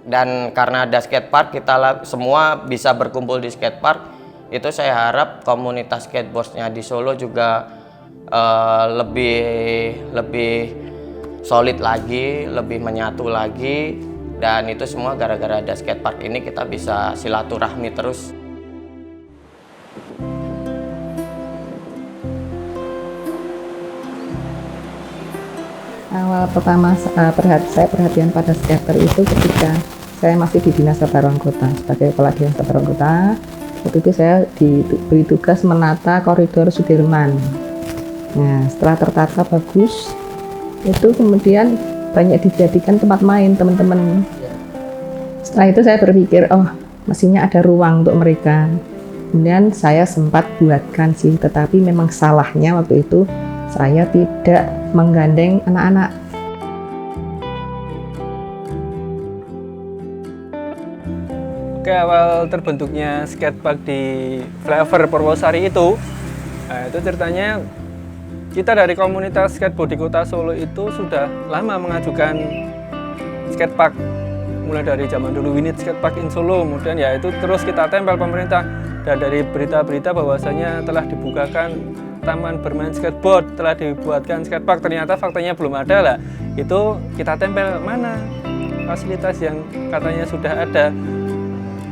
Dan karena ada skatepark, kita semua bisa berkumpul di skatepark. Itu saya harap komunitas skateboardnya di Solo juga lebih solid lagi, lebih menyatu lagi. Dan itu semua gara-gara ada skatepark ini kita bisa silaturahmi terus. Awal pertama saya perhatian pada skater itu ketika saya masih di Dinas Tata Ruang Kota. Sebagai kepala Dinas Tata Ruang Kota, waktu itu saya diberi tugas menata koridor Sudirman. Nah, setelah tertata bagus, itu kemudian banyak dijadikan tempat main teman-teman. Setelah itu saya berpikir, oh mestinya ada ruang untuk mereka. Kemudian saya sempat buatkan sih, tetapi memang salahnya waktu itu saya tidak menggandeng anak-anak. Oke, awal terbentuknya skatepark di Flyover Purwosari itu ceritanya kita dari komunitas skateboard di Kota Solo itu sudah lama mengajukan skatepark. Mulai dari zaman dulu We Need Skatepark in Solo, kemudian ya itu terus kita tempel pemerintah. Dan dari berita-berita bahwasanya telah dibukakan taman bermain skateboard, telah dibuatkan skatepark, ternyata faktanya belum ada lah. Itu kita tempel mana fasilitas yang katanya sudah ada.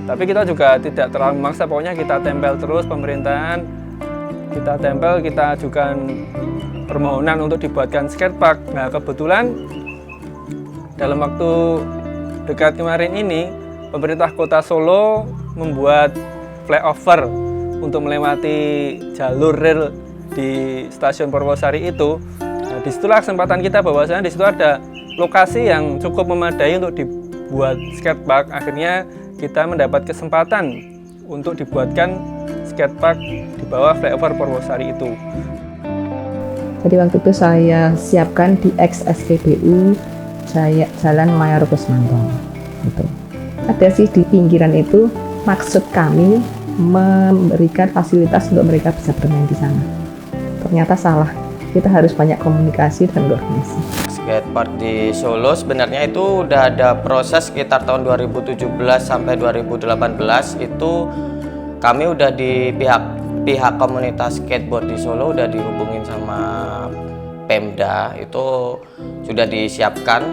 Tapi kita juga tidak terlalu memaksa, pokoknya kita tempel terus pemerintahan. Kita tempel, kita ajukan permohonan untuk dibuatkan skatepark. Nah, kebetulan dalam waktu dekat kemarin ini pemerintah Kota Solo membuat flyover untuk melewati jalur rel di stasiun Purwosari itu. Nah, disitulah kesempatan kita bahwasanya di situ ada lokasi yang cukup memadai untuk dibuat skatepark. Akhirnya kita mendapat kesempatan untuk dibuatkan skatepark di bawah flyover Purwosari itu. Jadi waktu itu saya siapkan di ex-SPBU Jalan Mayor Kusmanto. Gitu. Ada sih di pinggiran itu, maksud kami memberikan fasilitas untuk mereka bisa bermain di sana. Ternyata salah, kita harus banyak komunikasi dan koordinasi. Skatepark di Solo sebenarnya itu udah ada proses sekitar tahun 2017 sampai 2018. Itu kami udah di pihak komunitas skateboard di Solo udah dihubungin sama Pemda, itu sudah disiapkan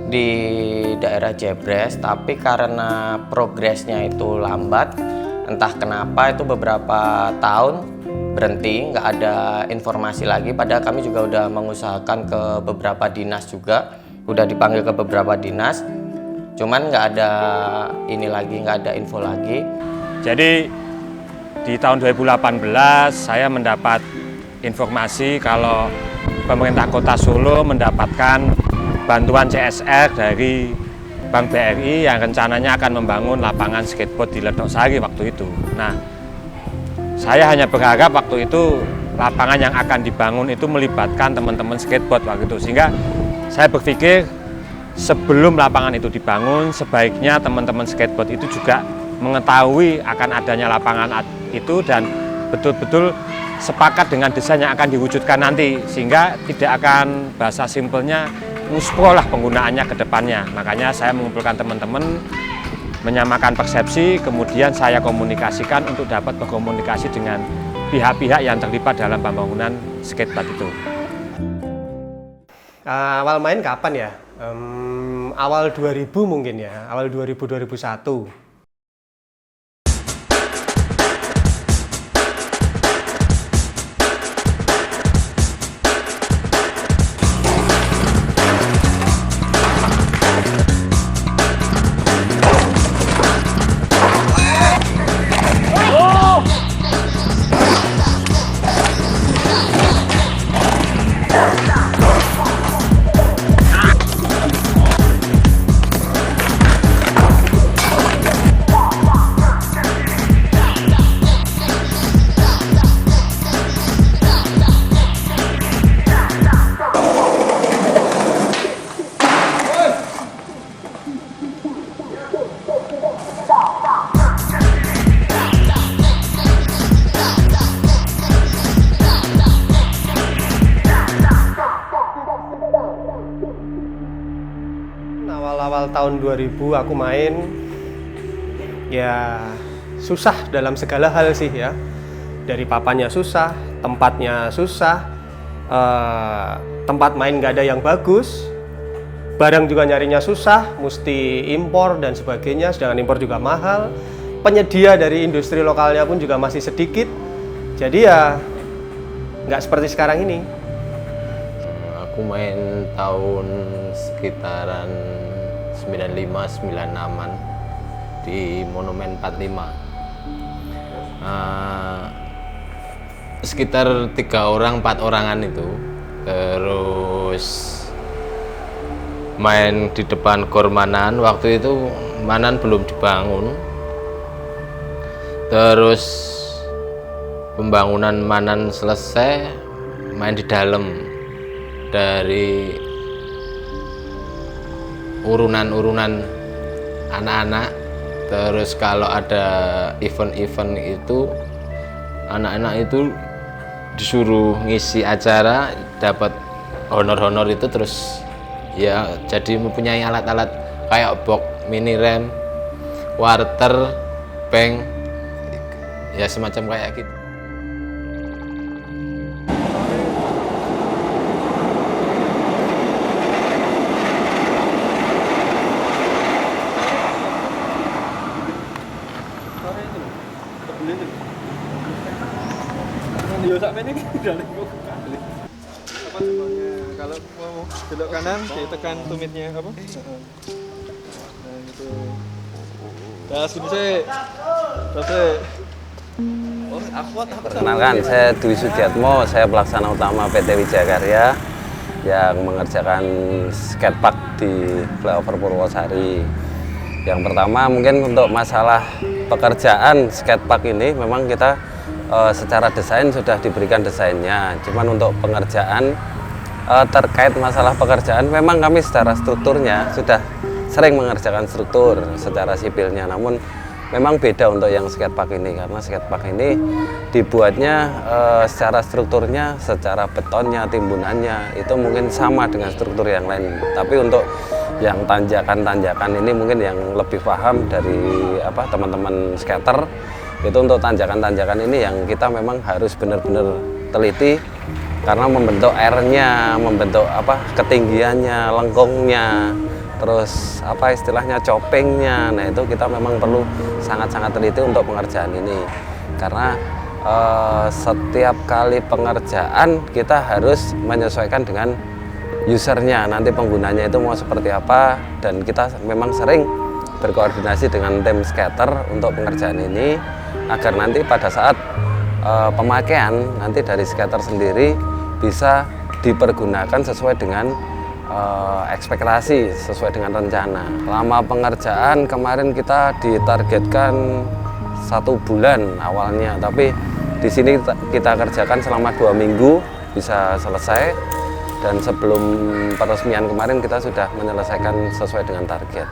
di daerah Jebres, tapi karena progresnya itu lambat, entah kenapa itu beberapa tahun berhenti, nggak ada informasi lagi. Padahal kami juga udah mengusahakan ke beberapa dinas juga, udah dipanggil ke beberapa dinas, cuman nggak ada ini lagi, nggak ada info lagi. Jadi di tahun 2018 saya mendapat informasi kalau pemerintah Kota Solo mendapatkan bantuan CSR dari Bank BRI yang rencananya akan membangun lapangan skateboard di Ledok-Sari waktu itu. Nah, saya hanya berharap waktu itu lapangan yang akan dibangun itu melibatkan teman-teman skateboard waktu itu. Sehingga saya berpikir sebelum lapangan itu dibangun, sebaiknya teman-teman skateboard itu juga mengetahui akan adanya lapangan itu dan betul-betul sepakat dengan desain yang akan diwujudkan nanti. Sehingga tidak akan, bahasa simpelnya, muspro lah penggunaannya ke depannya. Makanya saya mengumpulkan teman-teman, menyamakan persepsi, kemudian saya komunikasikan untuk dapat berkomunikasi dengan pihak-pihak yang terlibat dalam pembangunan skatepark itu. Awal main kapan ya? Awal 2000 mungkin ya, awal 2000-2001. tahun 2000 aku main, ya susah dalam segala hal sih ya. Dari papannya susah, tempatnya susah, tempat main nggak ada yang bagus, barang juga nyarinya susah, mesti impor dan sebagainya, sedangkan impor juga mahal, penyedia dari industri lokalnya pun juga masih sedikit, jadi ya nggak seperti sekarang ini. Aku main tahun sekitaran 95-96an di Monumen 45. Sekitar 3-4 orangan itu, terus main di depan gor Manan. Waktu itu Manan belum dibangun, terus pembangunan Manan selesai, main di dalam dari urunan-urunan anak-anak. Terus kalau ada event-event itu, anak-anak itu disuruh ngisi acara, dapat honor-honor itu, terus ya jadi mempunyai alat-alat kayak box, mini rem, warter, bank, ya semacam kayak gitu. Apa contohnya kalau mau belok kanan ditekan tumitnya apa? Nah gitu. Nah sini sih. Perkenalkan, saya Dwi Sudiatmo, saya pelaksana utama PT Wijaya Karya yang mengerjakan skatepark di Flyover Purwosari. Yang pertama mungkin untuk masalah pekerjaan skatepark ini memang kita secara desain sudah diberikan desainnya. Cuman untuk pengerjaan terkait masalah pekerjaan memang kami secara strukturnya sudah sering mengerjakan struktur secara sipilnya. Namun memang beda untuk yang skatepark ini, karena skatepark ini dibuatnya secara strukturnya, secara betonnya, timbunannya itu mungkin sama dengan struktur yang lain. Tapi untuk yang tanjakan-tanjakan ini mungkin yang lebih paham dari teman-teman skater, itu untuk tanjakan-tanjakan ini yang kita memang harus benar-benar teliti, karena membentuk airnya, membentuk ketinggiannya, lengkungnya, terus istilahnya choppingnya. Nah itu kita memang perlu sangat-sangat teliti untuk pengerjaan ini, karena setiap kali pengerjaan kita harus menyesuaikan dengan usernya, nanti penggunanya itu mau seperti apa. Dan kita memang sering berkoordinasi dengan tim skater untuk pengerjaan ini, agar nanti pada saat pemakaian nanti dari skater sendiri bisa dipergunakan sesuai dengan ekspektasi, sesuai dengan rencana. Lama pengerjaan kemarin kita ditargetkan 1 bulan awalnya, tapi di sini kita kerjakan selama 2 minggu bisa selesai, dan sebelum peresmian kemarin kita sudah menyelesaikan sesuai dengan target.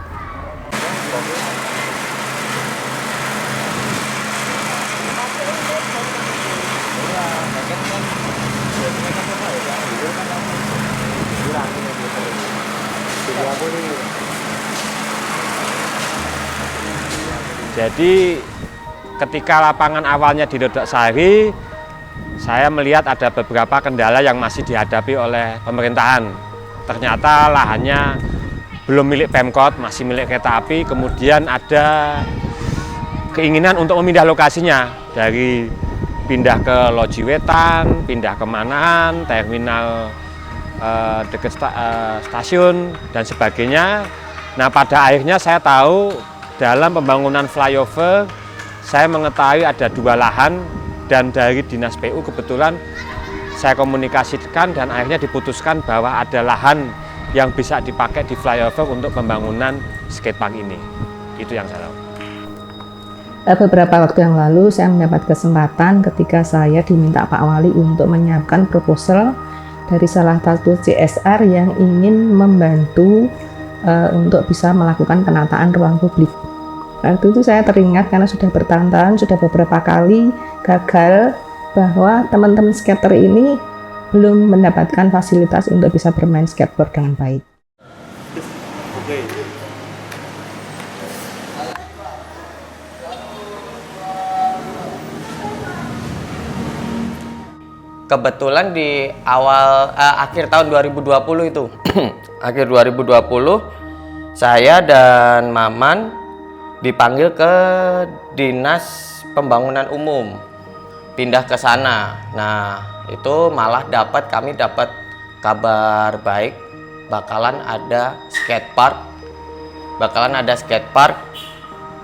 Jadi ketika lapangan awalnya di Lodoksari, saya melihat ada beberapa kendala yang masih dihadapi oleh pemerintahan. Ternyata lahannya belum milik Pemkot, masih milik kereta api. Kemudian ada keinginan untuk memindah lokasinya, dari pindah ke Loji Wetan, pindah ke Manan, terminal dekat stasiun dan sebagainya. Nah pada akhirnya saya tahu dalam pembangunan flyover, saya mengetahui ada 2 lahan, dan dari Dinas PU kebetulan saya komunikasikan dan akhirnya diputuskan bahwa ada lahan yang bisa dipakai di flyover untuk pembangunan skatepark ini. Itu yang saya tahu. Beberapa waktu yang lalu saya mendapat kesempatan ketika saya diminta Pak Wali untuk menyiapkan proposal dari salah satu CSR yang ingin membantu untuk bisa melakukan penataan ruang publik. Waktu itu saya teringat karena sudah bertahun-tahun, sudah beberapa kali gagal bahwa teman-teman skater ini belum mendapatkan fasilitas untuk bisa bermain skateboard dengan baik. kebetulan di akhir tahun 2020 itu akhir 2020 saya dan Maman dipanggil ke Dinas Pembangunan Umum, pindah ke sana. Nah, itu malah kami dapat kabar baik, bakalan ada skatepark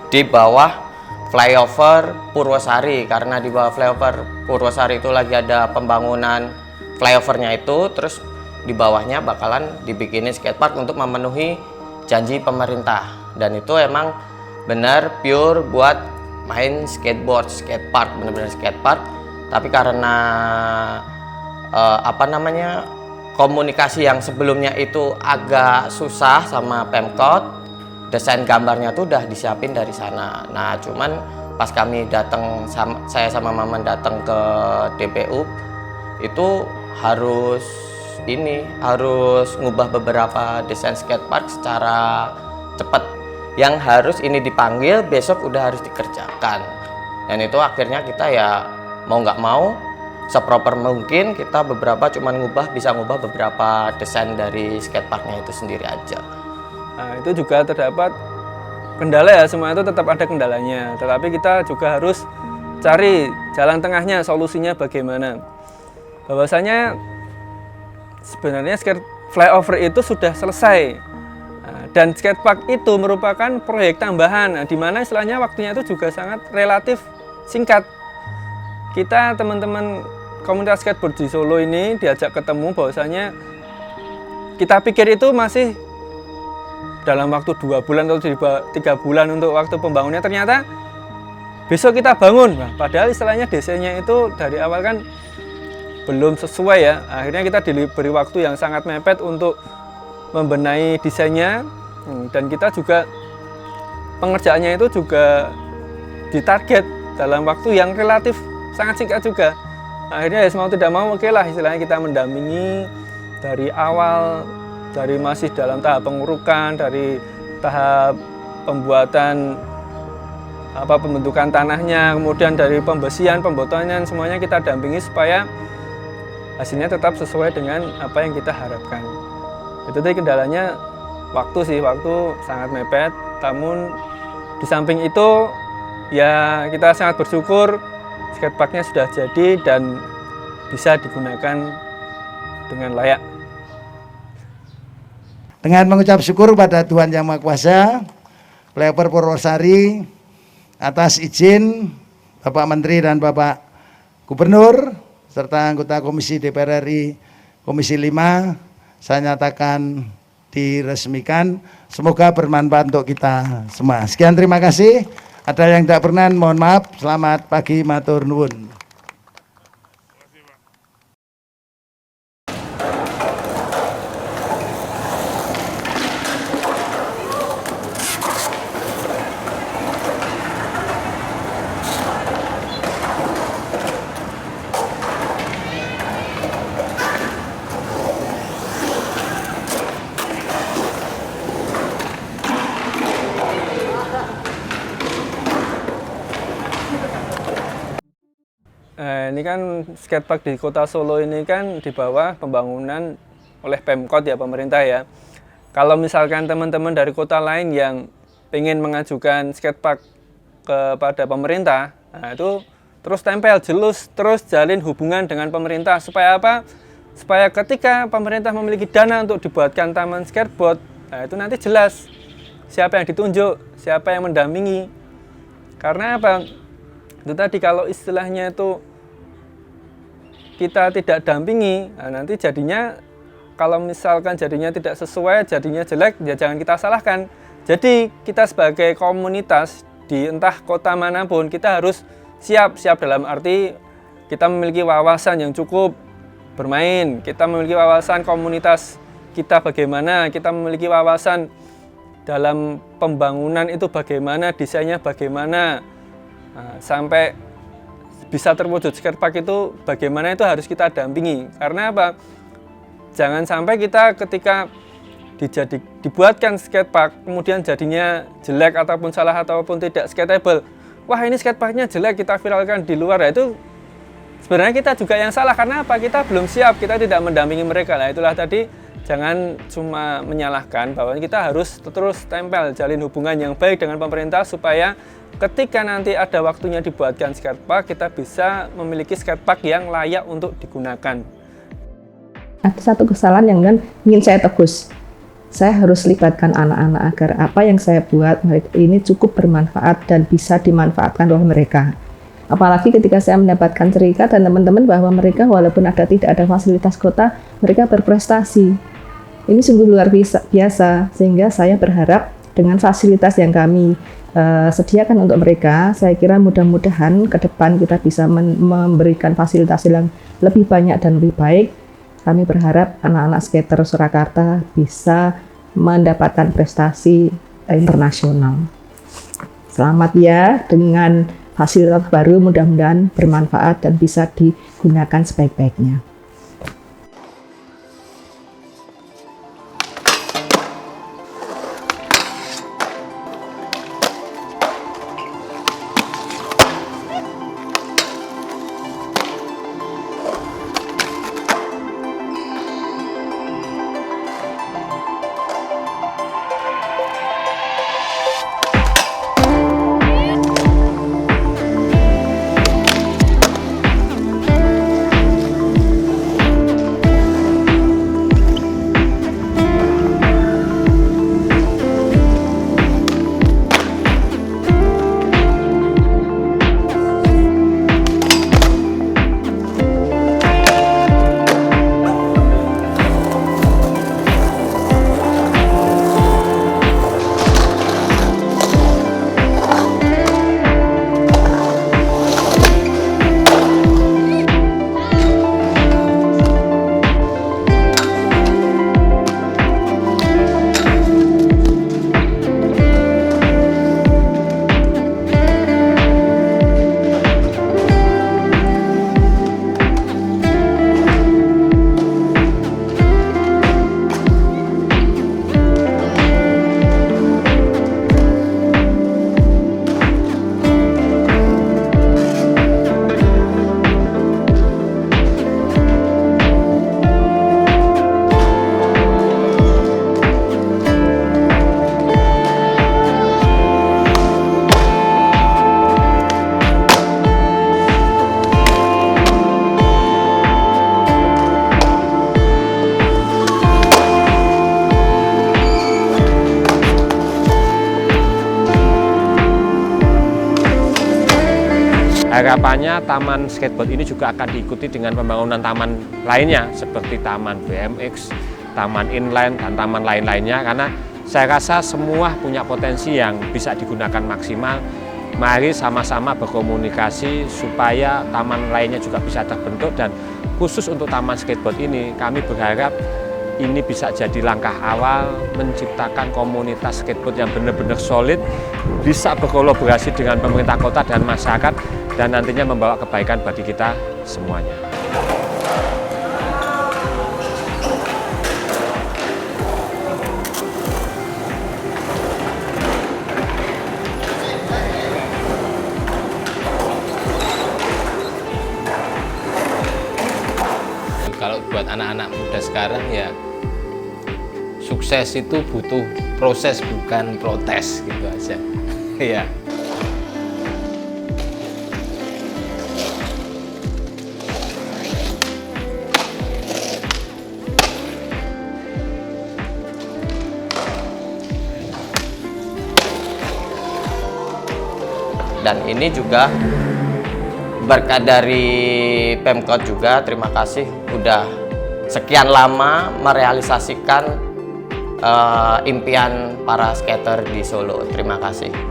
di bawah flyover Purwosari, karena di bawah flyover Purwosari itu lagi ada pembangunan flyovernya itu, terus di bawahnya bakalan dibikinin skatepark untuk memenuhi janji pemerintah. Dan itu emang benar pure buat main skateboard, skatepark, benar-benar skatepark. Tapi karena komunikasi yang sebelumnya itu agak susah sama Pemkot, desain gambarnya tuh udah disiapin dari sana. Nah, cuman pas kami datang, saya sama Maman datang ke DPU, itu harus ngubah beberapa desain skatepark secara cepat. Yang harus ini dipanggil, besok udah harus dikerjakan. Dan itu akhirnya kita ya mau nggak mau, seproper mungkin kita bisa ngubah beberapa desain dari skateparknya itu sendiri aja. Nah, itu juga terdapat kendala ya, semua itu tetap ada kendalanya. Tetapi kita juga harus cari jalan tengahnya, solusinya bagaimana. Bahwasanya sebenarnya skate flyover itu sudah selesai. Nah, dan skatepark itu merupakan proyek tambahan, di mana istilahnya waktunya itu juga sangat relatif singkat. Kita teman-teman komunitas skateboard di Solo ini diajak ketemu bahwasanya kita pikir itu masih dalam waktu 2 bulan atau 3 bulan untuk waktu pembangunannya, ternyata besok kita bangun. Nah, padahal istilahnya desainnya itu dari awal kan belum sesuai ya. Akhirnya kita diberi waktu yang sangat mepet untuk membenahi desainnya, dan kita juga pengerjaannya itu juga ditarget dalam waktu yang relatif sangat singkat juga. Akhirnya ya mau tidak mau oke lah, istilahnya kita mendampingi dari awal, dari masih dalam tahap pengurukan, dari tahap pembuatan pembentukan tanahnya, kemudian dari pembersihan, pembotolan, semuanya kita dampingi supaya hasilnya tetap sesuai dengan apa yang kita harapkan. Itu tadi kendalanya waktu sangat mepet. Namun di samping itu ya kita sangat bersyukur skateparknya sudah jadi dan bisa digunakan dengan layak. Dengan mengucap syukur pada Tuhan Yang Maha Kuasa, flyover Purwosari atas izin Bapak Menteri dan Bapak Gubernur serta anggota Komisi DPR RI Komisi 5, saya nyatakan diresmikan. Semoga bermanfaat untuk kita semua. Sekian, terima kasih. Ada yang tidak berkenan, mohon maaf. Selamat pagi, matur nuwun. Ini kan skatepark di Kota Solo ini kan di bawah pembangunan oleh Pemkot ya, pemerintah ya. Kalau misalkan teman-teman dari kota lain yang ingin mengajukan skatepark kepada pemerintah, nah itu terus tempel terus jalin hubungan dengan pemerintah supaya apa? Supaya ketika pemerintah memiliki dana untuk dibuatkan taman skateboard, nah itu nanti jelas siapa yang ditunjuk, siapa yang mendampingi. Karena apa? Itu tadi kalau istilahnya itu kita tidak dampingi, nah nanti jadinya kalau misalkan jadinya tidak sesuai, jadinya jelek, ya jangan kita salahkan. Jadi kita sebagai komunitas di entah kota manapun, kita harus siap dalam arti kita memiliki wawasan yang cukup bermain, kita memiliki wawasan komunitas kita bagaimana, kita memiliki wawasan dalam pembangunan itu bagaimana, desainnya bagaimana, nah, sampai bisa terwujud skatepark itu bagaimana itu harus kita dampingi. Karena apa? Jangan sampai kita ketika dibuatkan skatepark kemudian jadinya jelek ataupun salah ataupun tidak skatable. Wah, ini skateparknya jelek, kita viralkan di luar, ya itu sebenarnya kita juga yang salah. Karena apa? Kita belum siap, kita tidak mendampingi mereka. Nah itulah tadi, jangan cuma menyalahkan, bahwa kita harus terus tempel, jalin hubungan yang baik dengan pemerintah supaya ketika nanti ada waktunya dibuatkan skatepark, kita bisa memiliki skatepark yang layak untuk digunakan. Ada satu kesalahan yang kan ingin saya tebus. Saya harus libatkan anak-anak agar apa yang saya buat ini cukup bermanfaat dan bisa dimanfaatkan oleh mereka. Apalagi ketika saya mendapatkan cerita dan teman-teman bahwa mereka walaupun tidak ada fasilitas kota, mereka berprestasi. Ini sungguh luar biasa, sehingga saya berharap dengan fasilitas yang kami sediakan untuk mereka, saya kira mudah-mudahan ke depan kita bisa memberikan fasilitas yang lebih banyak dan lebih baik. Kami berharap anak-anak skater Surakarta bisa mendapatkan prestasi internasional. Selamat ya, dengan fasilitas baru mudah-mudahan bermanfaat dan bisa digunakan sebaik-baiknya. Harapannya taman skateboard ini juga akan diikuti dengan pembangunan taman lainnya seperti taman BMX, taman inline, dan taman lain-lainnya, karena saya rasa semua punya potensi yang bisa digunakan maksimal. Mari sama-sama berkomunikasi supaya taman lainnya juga bisa terbentuk, dan khusus untuk taman skateboard ini kami berharap ini bisa jadi langkah awal menciptakan komunitas skateboard yang benar-benar solid, bisa berkolaborasi dengan pemerintah kota dan masyarakat, dan nantinya membawa kebaikan bagi kita semuanya. Kalau buat anak-anak muda sekarang ya, sukses itu butuh proses bukan protes gitu aja. Ya. Dan ini juga berkat dari Pemkot juga, terima kasih udah sekian lama merealisasikan impian para skater di Solo. Terima kasih.